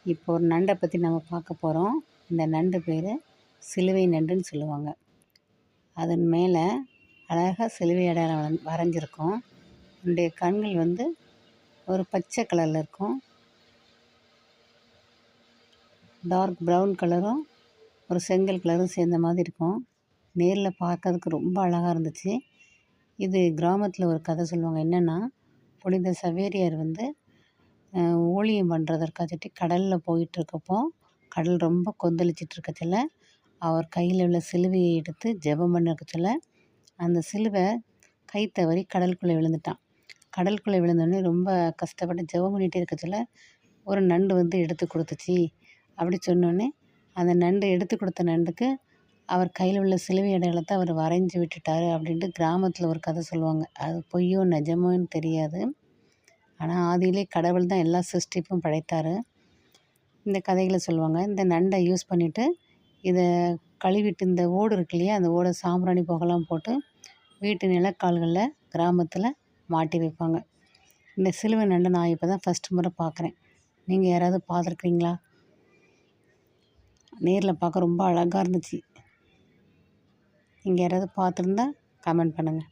இப்போ ஒரு நண்டை பற்றி நம்ம பார்க்க போகிறோம். இந்த நண்டு பேர் சிலுவை நண்டுன்னு சொல்லுவாங்க. அதன் மேலே அழகாக சிலுவை அடையாளம் வரைஞ்சிருக்கும். அதனுடைய கண்கள் வந்து ஒரு பச்சை கலரில் இருக்கும். டார்க் ப்ரௌன் கலரும் ஒரு செங்கல் கலரும் சேர்ந்த மாதிரி இருக்கும். நேரில் பார்க்கறதுக்கு ரொம்ப அழகாக இருந்துச்சு. இது கிராமத்தில் ஒரு கதை சொல்லுவாங்க. என்னென்னா, புனித சவேரியார் வந்து ஊழியம் பண்ணுறதற்காகட்டி கடலில் போயிட்டுருக்கப்போ, கடல் ரொம்ப கொந்தளிச்சிட்ருக்கச்சில அவர் கையில் உள்ள சிலுவையை எடுத்து ஜெபம் பண்ணக்கச்சில அந்த சிலுவை கை தவறி கடலுக்குள்ளே விழுந்துட்டான். கடலுக்குள்ளே விழுந்தோடனே ரொம்ப கஷ்டப்பட்டு ஜெபம் பண்ணிகிட்டே இருக்கச்சில ஒரு நண்டு வந்து எடுத்து கொடுத்துச்சு. அப்படி சொன்னோடனே அந்த நண்டு எடுத்து கொடுத்த நண்டுக்கு அவர் கையில் உள்ள சிலுவை அடையாளத்தை அவர் வரைஞ்சி விட்டுட்டார் அப்படின்ட்டு கிராமத்தில் ஒரு கதை சொல்லுவாங்க. அது பொய்யோ நிஜமோன்னு தெரியாது. ஆனால் ஆதியிலே கடவுள் தான் எல்லா சிருஷ்டிப்பும் படைத்தார். இந்த கதைகளை சொல்லுவாங்க. இந்த நண்டை யூஸ் பண்ணிவிட்டு இதை கழுவிட்டு இந்த ஓடு இருக்கு இல்லையா, அந்த ஓடை சாம்பிராணி புகைலாம் போட்டு வீட்டு நிலக்கால்களில் கிராமத்தில் மாட்டி வைப்பாங்க. இந்த சிலுவை நண்டை நான் இப்போ தான் ஃபஸ்ட்டு முறை பார்க்குறேன். நீங்கள் யாராவது பார்த்துருக்குறீங்களா? நேரில் பார்க்க ரொம்ப அழகாக இருந்துச்சு. நீங்கள் யாராவது பார்த்துருந்தா கமெண்ட் பண்ணுங்கள்.